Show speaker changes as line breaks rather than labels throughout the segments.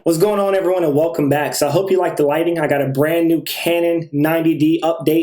What's going on, everyone, and welcome back. So I hope you like the lighting. I got a brand new Canon 90D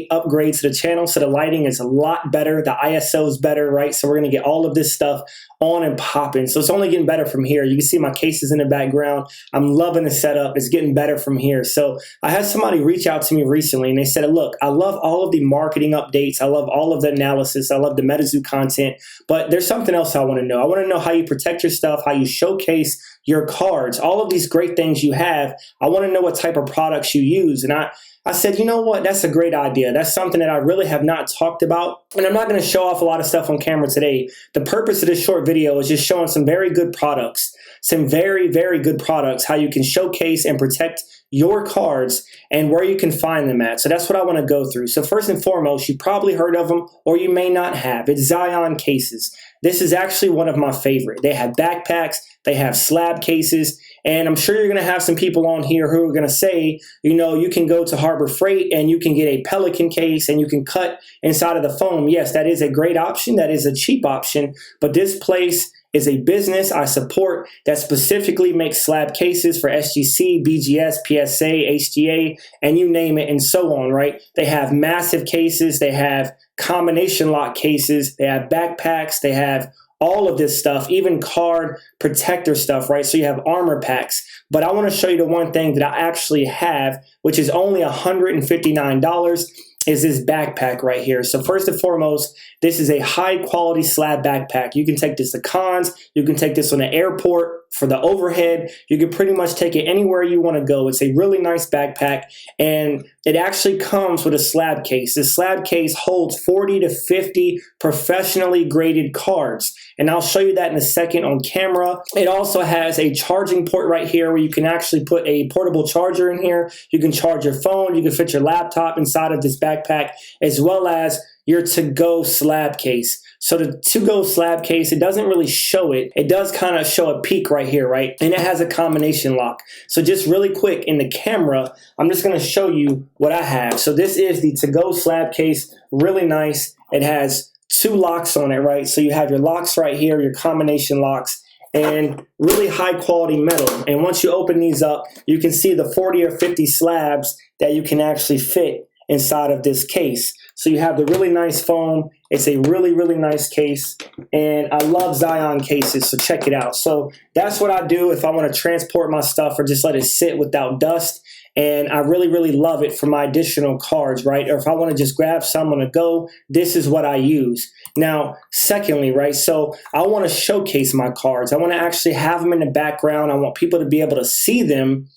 upgrade to the channel. So the lighting is a lot better. The ISO is better, right? So we're going to get all of this stuff on and popping. So it's only getting better from here. You can see my cases in the background. I'm loving the setup. It's getting better from here. So I had somebody reach out to me recently and they said, look, I love all of the marketing updates. I love all of the analysis. I love the Metazoo content, but there's something else I want to know. I want to know how you protect your stuff, how you showcase your cards, all of these great things you have. I want to know what type of products you use. And I said, you know what? That's a great idea. That's something that I really have not talked about. And I'm not going to show off a lot of stuff on camera today. The purpose of this short video is just showing some very good products, some very, very good products, how you can showcase and protect your cards and where you can find them at. So that's what I want to go through. So first and foremost, you probably heard of them or you may not have. It's Zion cases. This is actually one of my favorite. They have backpacks, they have slab cases, and I'm sure you're going to have some people on here who are going to say, you know, you can go to Harbor Freight and you can get a Pelican case and you can cut inside of the foam. Yes, that is a great option. That is a cheap option, but this place is a business I support that specifically makes slab cases for SGC, BGS, PSA, HGA, and you name it, and so on, right? They have massive cases, they have combination lock cases, they have backpacks, they have all of this stuff, even card protector stuff, right? So you have armor packs. But I want to show you the one thing that I actually have, which is only $159. Is this backpack right here. So first and foremost, this is a high quality slab backpack. You can take this to cons, you can take this on the airport for the overhead, you can pretty much take it anywhere you want to go. It's a really nice backpack and it actually comes with a slab case. This slab case holds 40 to 50 professionally graded cards. And I'll show you that in a second on camera. It also has a charging port right here where you can actually put a portable charger in here. You can charge your phone, you can fit your laptop inside of this backpack, as well as your to-go slab case. So the to-go slab case, it doesn't really show it. It does kind of show a peak right here, right? And it has a combination lock. So just really quick in the camera, I'm just going to show you what I have. So this is the to-go slab case, really nice. It has two locks on it, right? So you have your locks right here, your combination locks, and really high quality metal. And once you open these up, you can see the 40 or 50 slabs that you can actually fit inside of this case. So you have the really nice foam. It's a really, really nice case. And I love Zion cases, so check it out. So that's what I do if I want to transport my stuff or just let it sit without dust. And I really, really love it for my additional cards, right? Or if I want to just grab some on the go, this is what I use. Now, secondly, right, so I want to showcase my cards. I want to actually have them in the background. I want people to be able to see them.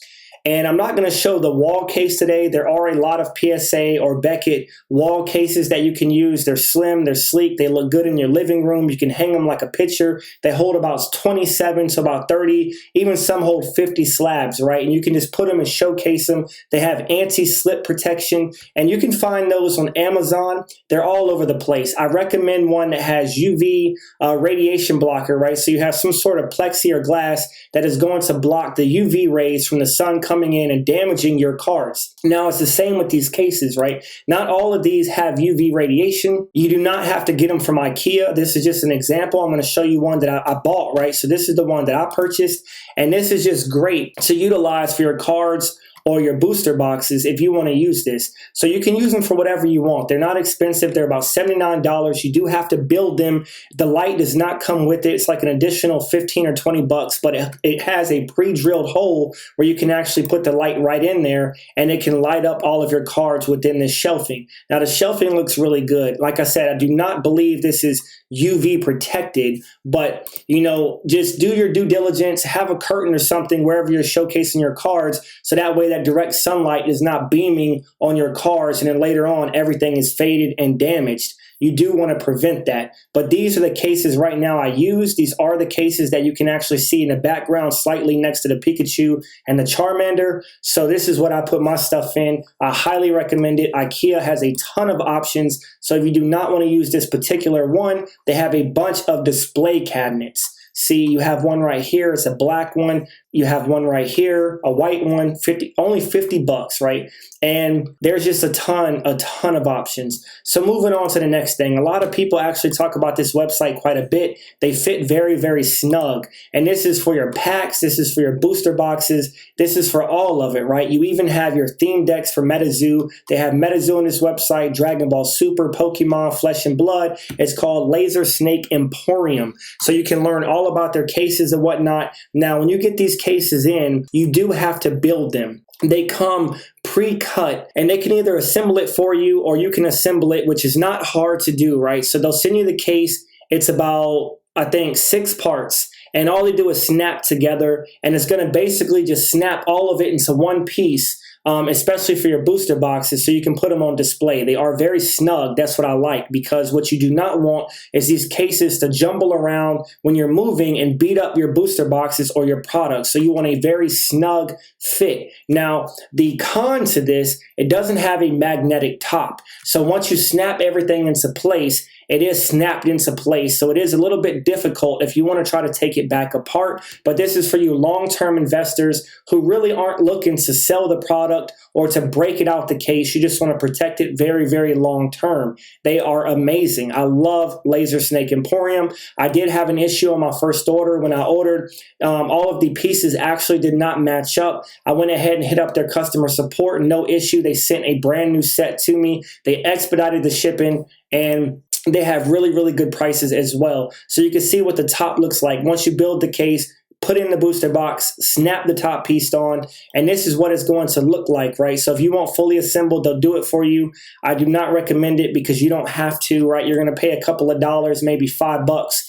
And I'm not going to show the wall case today. There are a lot of PSA or Beckett wall cases that you can use. They're slim, they're sleek, they look good in your living room. You can hang them like a picture. They hold about 27 to about 30. Even some hold 50 slabs, right? And you can just put them and showcase them. They have anti-slip protection, and you can find those on Amazon. They're all over the place. I recommend one that has UV radiation blocker, right? So you have some sort of plexi or glass that is going to block the UV rays from the sun coming in and damaging your cards. Now, it's the same with these cases, right? Not all of these have UV radiation. You do not have to get them from IKEA. This is just an example. I'm going to show you one that I bought, right? So this is the one that I purchased, and this is just great to utilize for your cards or your booster boxes if you want to use this. So you can use them for whatever you want. They're not expensive. They're about $79. You do have to build them. The light does not come with it. It's like an additional 15 or 20 bucks, but it has a pre-drilled hole where you can actually put the light right in there and it can light up all of your cards within this shelving. Now the shelving looks really good. Like I said, I do not believe this is UV protected, but you know, just do your due diligence, have a curtain or something wherever you're showcasing your cards, so that way that direct sunlight is not beaming on your cards and then later on everything is faded and damaged. You do want to prevent that. But these are the cases right now I use. These are the cases that you can actually see in the background slightly next to the Pikachu and the Charmander. So this is what I put my stuff in. I highly recommend it. IKEA has a ton of options. So if you do not want to use this particular one, they have a bunch of display cabinets. See, you have one right here. It's a black one. You have one right here, a white one, only 50 bucks, right? And there's just a ton of options. So moving on to the next thing, a lot of people actually talk about this website quite a bit. They fit very, very snug. And this is for your packs. This is for your booster boxes. This is for all of it, right? You even have your theme decks for Metazoo. They have Metazoo on this website, Dragon Ball Super, Pokemon, Flesh and Blood. It's called Laser Snake Emporium. So you can learn all about their cases and whatnot. Now, when you get these cases in, you do have to build them. They come pre-cut, and they can either assemble it for you or you can assemble it, which is not hard to do, right? So they'll send you the case. It's about, I think, 6 parts. And all they do is snap together, and it's going to basically just snap all of it into one piece, especially for your booster boxes, so you can put them on display. They are very snug. That's what I like, because what you do not want is these cases to jumble around when you're moving and beat up your booster boxes or your products. So you want a very snug fit. Now, the con to this, it doesn't have a magnetic top. So once you snap everything into place, it is snapped into place. So it is a little bit difficult if you want to try to take it back apart. But this is for you long-term investors who really aren't looking to sell the product or to break it out the case. You just want to protect it very, very long-term. They are amazing. I love Laser Snake Emporium. I did have an issue on my first order. When I ordered, all of the pieces actually did not match up. I went ahead and hit up their customer support. No issue. They sent a brand new set to me. They expedited the shipping, and they have really, really good prices as well. So you can see what the top looks like. Once you build the case, put in the booster box, snap the top piece on, and this is what it's going to look like, right? So if you want fully assembled, they'll do it for you. I do not recommend it because you don't have to, right? You're going to pay a couple of dollars, maybe $5,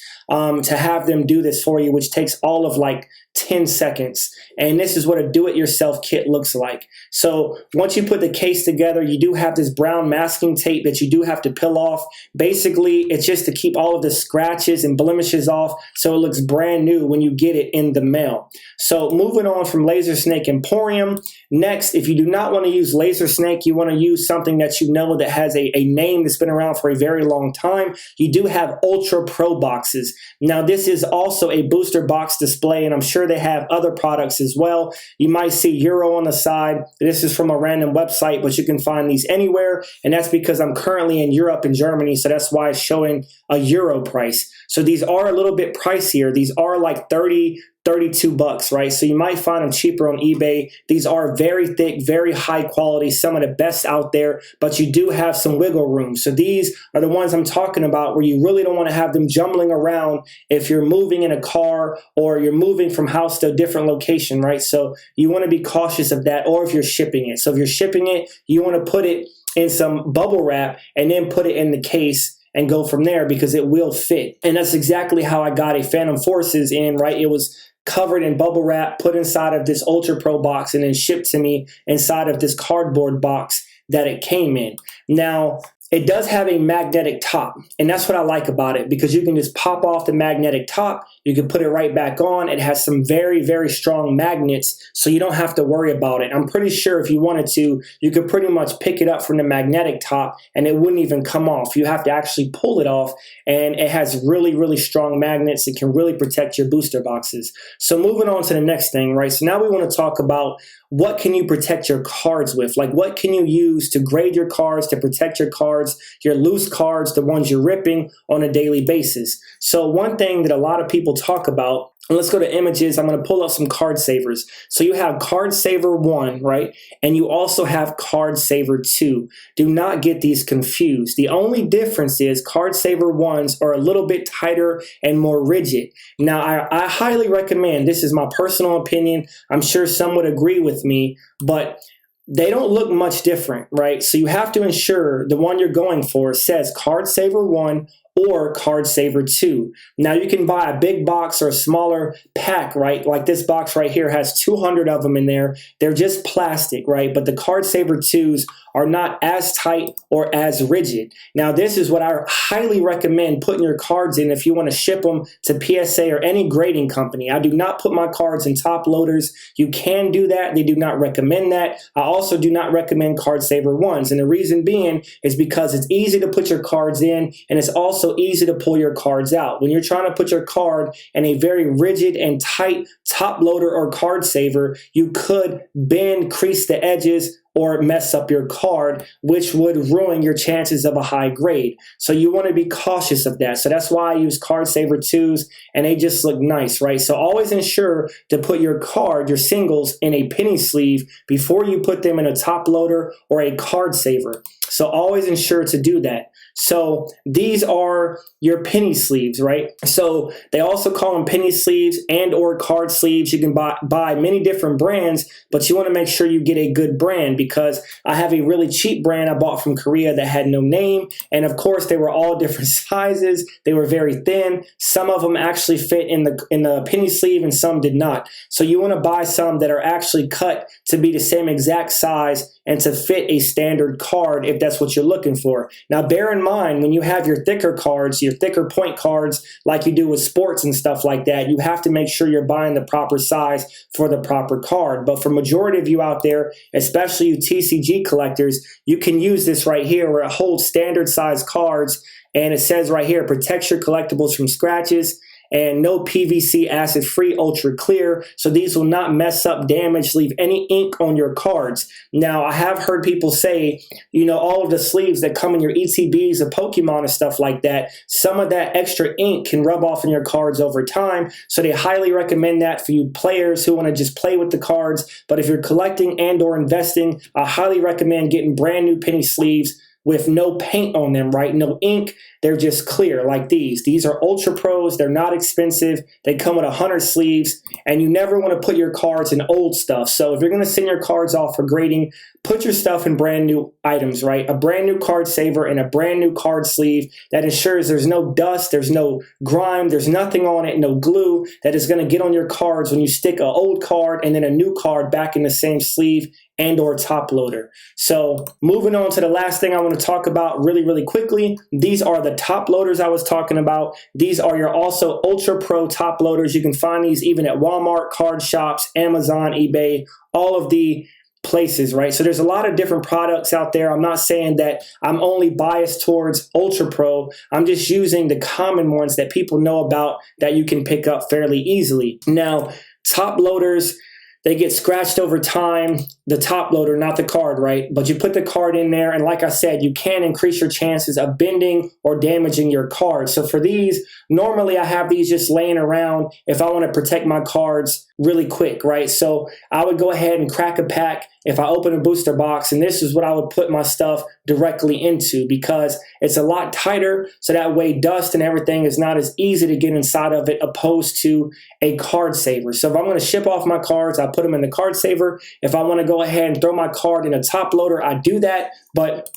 to have them do this for you, which takes all of like 10 seconds. And this is what a do-it-yourself kit looks like. So once you put the case together, you do have this brown masking tape that you do have to peel off. Basically, it's just to keep all of the scratches and blemishes off so it looks brand new when you get it in the mail. So moving on from Laser Snake Emporium, next, if you do not want to use Laser Snake, you want to use something that you know that has a name that's been around for a very long time, you do have Ultra Pro boxes. Now, this is also a booster box display, and I'm sure they have other products as well. You might see Euro on the side. This is from a random website, but you can find these anywhere, and that's because I'm currently in Europe and Germany, so that's why it's showing a Euro price. So these are a little bit pricier. These are like $32, right? So you might find them cheaper on eBay. These are very thick, very high quality, some of the best out there, but you do have some wiggle room. So these are the ones I'm talking about where you really don't want to have them jumbling around if you're moving in a car or you're moving from house to a different location, right? So you want to be cautious of that, or if you're shipping it. So if you're shipping it, you want to put it in some bubble wrap and then put it in the case and go from there, because it will fit. And that's exactly how I got a Phantom Forces in, right? It was covered in bubble wrap, put inside of this Ultra Pro box, and then shipped to me inside of this cardboard box that it came in. Now, it does have a magnetic top, and that's what I like about it, because you can just pop off the magnetic top, you can put it right back on. It has some very, very strong magnets, so you don't have to worry about it. I'm pretty sure if you wanted to, you could pretty much pick it up from the magnetic top and it wouldn't even come off. You have to actually pull it off, and it has really, really strong magnets. It can really protect your booster boxes. So moving on to the next thing, right? So now we want to talk about what can you protect your cards with? Like, what can you use to grade your cards, to protect your cards, your loose cards, the ones you're ripping on a daily basis? So one thing that a lot of people talk about, and let's go to images. I'm going to pull up some card savers. So you have Card Saver 1, right? And you also have Card Saver 2. Do not get these confused. The only difference is Card Saver 1s are a little bit tighter and more rigid. Now, I highly recommend, this is my personal opinion, I'm sure some would agree with me, but they don't look much different, right? So you have to ensure the one you're going for says Card Saver 1 or Card Saver 2. Now you can buy a big box or a smaller pack, right? Like this box right here has 200 of them in there. They're just plastic, right? But the Card Saver 2s are not as tight or as rigid. Now this is what I highly recommend putting your cards in if you want to ship them to PSA or any grading company. I do not put my cards in top loaders. You can do that. They do not recommend that. I also do not recommend Card Saver 1s. And the reason being is because it's easy to put your cards in, and it's also easy to pull your cards out. When you're trying to put your card in a very rigid and tight top loader or card saver, you could bend, crease the edges, or mess up your card, which would ruin your chances of a high grade. So you want to be cautious of that. So that's why I use Card Saver 2s, and they just look nice, right? So always ensure to put your card, your singles, in a penny sleeve before you put them in a top loader or a card saver. So always ensure to do that. So these are your penny sleeves, right? So they also call them penny sleeves and or card sleeves. You can buy many different brands, but you want to make sure you get a good brand, because I have a really cheap brand I bought from Korea that had no name. And of course, they were all different sizes. They were very thin. Some of them actually fit in the penny sleeve and some did not. So you want to buy some that are actually cut to be the same exact size and to fit a standard card if that's what you're looking for. Now, bear in mind, when you have your thicker cards, your thicker point cards, like you do with sports and stuff like that, you have to make sure you're buying the proper size for the proper card. But for majority of you out there, especially you TCG collectors, you can use this right here where it holds standard size cards, and it says right here, protects your collectibles from scratches, and no PVC, acid free, ultra clear. So these will not mess up, damage, leave any ink on your cards. Now, I have heard people say, you know, all of the sleeves that come in your ETBs of Pokemon and stuff like that, some of that extra ink can rub off on your cards over time. So they highly recommend that for you players who want to just play with the cards. But if you're collecting and or investing, I highly recommend getting brand new penny sleeves with no paint on them, right? No ink. They're just clear like these. These are Ultra Pros. They're not expensive. They come with 100 sleeves, and you never want to put your cards in old stuff. So if you're going to send your cards off for grading, put your stuff in brand new items, right? A brand new card saver and a brand new card sleeve that ensures there's no dust, there's no grime, there's nothing on it, no glue that is going to get on your cards when you stick an old card and then a new card back in the same sleeve and or top loader. So moving on to the last thing I want to talk about really quickly. These are the top loaders I was talking about. These are your also Ultra Pro top loaders. You can find these even at Walmart, card shops, Amazon, eBay, all of the places, right? So there's a lot of different products out there. I'm not saying that I'm only biased towards Ultra Pro. I'm just using the common ones that people know about that you can pick up fairly easily. Now, top loaders, they get scratched over time, the top loader, not the card, right? But you put the card in there, and like I said, you can increase your chances of bending or damaging your card. So for these, normally I have these just laying around if I want to protect my cards really quick, right? So I would go ahead and crack a pack if I open a booster box, and this is what I would put my stuff directly into because it's a lot tighter, so that way dust and everything is not as easy to get inside of it opposed to a card saver. So if I'm going to ship off my cards, I put them in the card saver. If I want to go ahead and throw my card in a top loader, I do that. But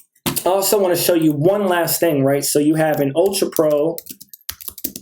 I also want to show you one last thing, right? So you have an Ultra Pro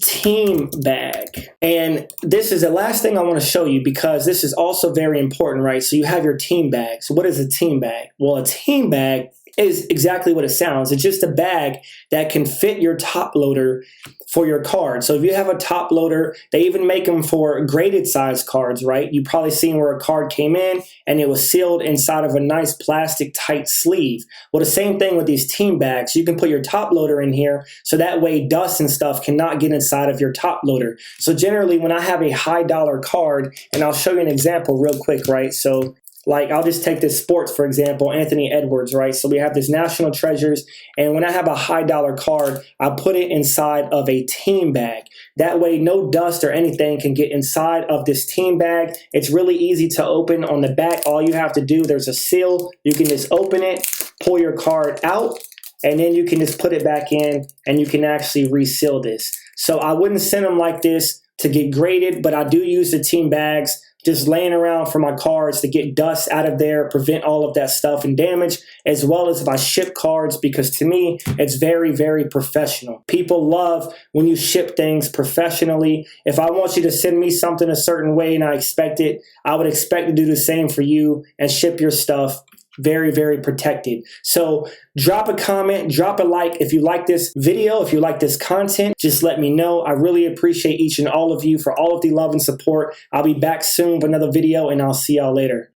team bag. And this is the last thing I want to show you because this is also very important, right? So you have your team bag. So what is a team bag? Well, a team bag is exactly what it sounds. It's just a bag that can fit your top loader for your card. So if you have a top loader, they even make them for graded size cards, right? You've probably seen where a card came in and it was sealed inside of a nice plastic tight sleeve. Well, the same thing with these team bags. You can put your top loader in here so that way dust and stuff cannot get inside of your top loader. So generally when I have a high dollar card, and I'll show you an example real quick, right? So like I'll just take this sports, for example, Anthony Edwards, right? So we have this National Treasures, and when I have a high dollar card, I put it inside of a team bag. That way no dust or anything can get inside of this team bag. It's really easy to open on the back. All you have to do, there's a seal. You can just open it, pull your card out, and then you can just put it back in and you can actually reseal this. So I wouldn't send them like this to get graded, but I do use the team bags just laying around for my cards to get dust out of there, prevent all of that stuff and damage, as well as if I ship cards, because to me, it's very professional. People love when you ship things professionally. If I want you to send me something a certain way and I expect it, I would expect to do the same for you and ship your stuff very protected. So drop a comment, drop a like if you like this video, if you like this content, just let me know. I really appreciate each and all of you for all of the love and support. I'll be back soon with another video and I'll see y'all later.